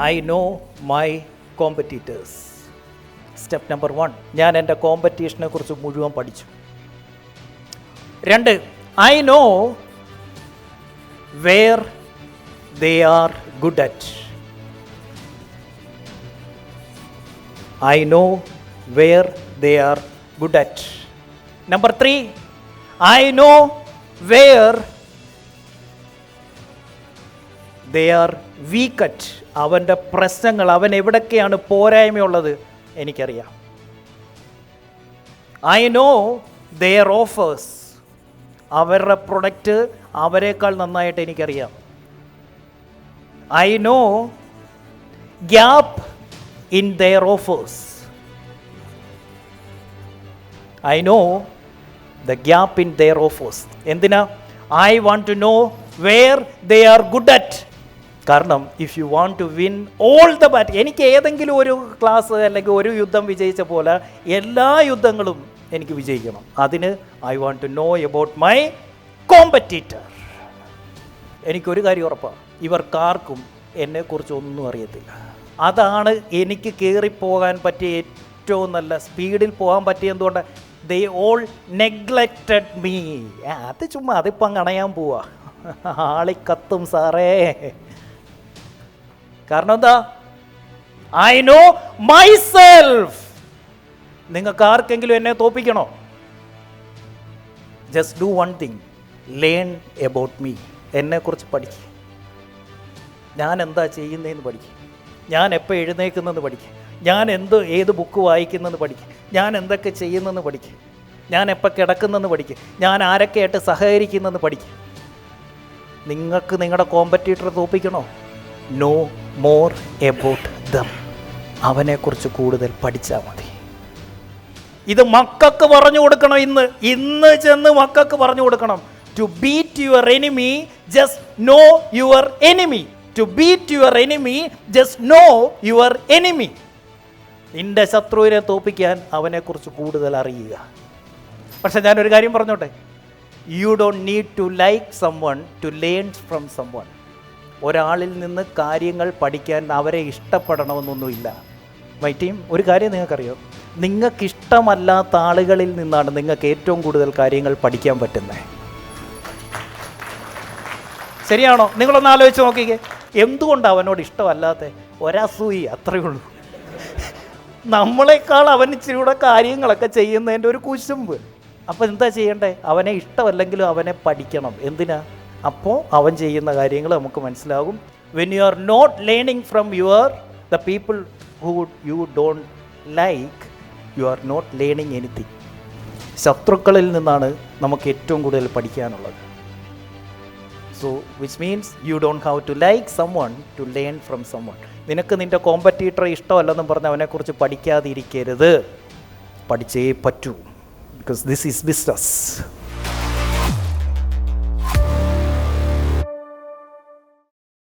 I know my competitors. Step number 1, ഞാൻ എൻ്റെ കോമ്പറ്റീഷനെ കുറിച്ച് മുഴുവൻ പഠിച്ചു. 2, I know where they are good at. I know where they are good at. Number 3, I know where they are weak at. അവൻ്റെ പ്രശ്നങ്ങൾ, അവൻ എവിടൊക്കെയാണ് പോരായ്മയുള്ളത് എനിക്കറിയാം. I know their offers. അവരുടെ പ്രൊഡക്റ്റ് അവരെക്കാൾ നന്നായിട്ട് എനിക്കറിയാം. I know gap in their offers. I know the gap in their offers. എന്തിനാ? I want to no where they are good at. കാരണം if you want to win all the battle, എനിക്ക് ഏതെങ്കിലും ഒരു class അല്ലെങ്കിൽ ഒരു യുദ്ധം വിജയിച്ച പോലെ എല്ലാ യുദ്ധങ്ങളും എനിക്ക് വിജയിക്കണം. അതിന് I want to know about my competitor. എനിക്കൊരു കാര്യം ഉറപ്പാണ്, ഇവർക്കാർക്കും എന്നെക്കുറിച്ചൊന്നും അറിയത്തില്ല. അതാണ് എനിക്ക് കയറിപ്പോകാൻ പറ്റിയ ഏറ്റവും നല്ല സ്പീഡിൽ പോകാൻ പറ്റിയ. എന്തുകൊണ്ട്? They all neglected me. അത് ചുമ്മാ അതിപ്പം അണയാൻ പോവാ, ആളിക്കത്തും സാറേ. കാരണം എന്താ? I know myself. നിങ്ങൾക്ക് ആർക്കെങ്കിലും എന്നെ തോപ്പിക്കണോ? Just do one thing, learn about me. എന്നെക്കുറിച്ച് പഠിക്കുക. ഞാൻ എന്താ ചെയ്യുന്നതെന്ന് പഠിക്കുക. ഞാൻ എപ്പോൾ എഴുന്നേൽക്കുന്നതെന്ന് പഠിക്കുക. ഞാൻ ഏത് ബുക്ക് വായിക്കുന്നതെന്ന് പഠിക്കുക. ഞാൻ എന്തൊക്കെ ചെയ്യുന്നതെന്ന് പഠിക്കുക. ഞാൻ എപ്പോൾ കിടക്കുന്നതെന്ന് പഠിക്കുക. ഞാൻ ആരൊക്കെയായിട്ട് സഹകരിക്കുന്നതെന്ന് പഠിക്കുക. നിങ്ങൾക്ക് നിങ്ങളുടെ കോമ്പറ്റീറ്ററെ തോപ്പിക്കണോ? Know more about them. അവനെക്കുറിച്ച് കൂടുതൽ പഠിച്ചാൽ മതി. ഇത് മക്കൾക്ക് പറഞ്ഞു കൊടുക്കണം. ഇന്ന് ചെന്ന് മക്കൾക്ക് പറഞ്ഞു കൊടുക്കണം. To beat your enemy just know your enemy. To beat your enemy just know your enemy. നിന്റെ ശത്രുവിനെ തോപ്പിക്കാൻ അവനെക്കുറിച്ച് കൂടുതൽ അറിയുക. പക്ഷെ ഞാനൊരു കാര്യം പറഞ്ഞോട്ടെ, you don't need to like someone to learn from someone. ഒരാളിൽ നിന്ന് കാര്യങ്ങൾ പഠിക്കാൻ അവരെ ഇഷ്ടപ്പെടണമെന്നൊന്നുമില്ല. മൈ ടീം, ഒരു കാര്യം നിങ്ങൾക്കറിയോ? നിങ്ങൾക്കിഷ്ടമല്ലാത്ത ആളുകളിൽ നിന്നാണ് നിങ്ങൾക്ക് ഏറ്റവും കൂടുതൽ കാര്യങ്ങൾ പഠിക്കാൻ പറ്റുന്നത്. ശരിയാണോ? നിങ്ങളൊന്ന് ആലോചിച്ച് നോക്കിക്കേ. എന്തുകൊണ്ടാണ് അവനോട് ഇഷ്ടമല്ലാത്ത? ഒരസൂയി, അത്രയേ ഉള്ളൂ. നമ്മളെക്കാൾ അവൻ ഇച്ചിരി കൂടെ കാര്യങ്ങളൊക്കെ ചെയ്യുന്നതിൻ്റെ ഒരു കുശുമ്പ്. അപ്പോൾ എന്താ ചെയ്യണ്ടേ? അവനെ ഇഷ്ടമല്ലെങ്കിലും അവനെ പഠിക്കണം. എന്തിനാ? അപ്പോൾ അവൻ ചെയ്യുന്ന കാര്യങ്ങൾ നമുക്ക് മനസ്സിലാകും. When you are not learning from the people who you don't like, you are not learning anything. ശത്രുക്കളിൽ നിന്നാണ് നമുക്ക് ഏറ്റവും കൂടുതൽ പഠിക്കാനുള്ളത്. So which means you don't have to like someone to learn from someone. നിനക്ക് നിൻ്റെ കോമ്പറ്റീറ്ററെ ഇഷ്ടമല്ലെന്നും പറഞ്ഞ് അവനെക്കുറിച്ച് പഠിക്കാതിരിക്കരുത്. പഠിച്ചേ പറ്റൂ. Because this is business.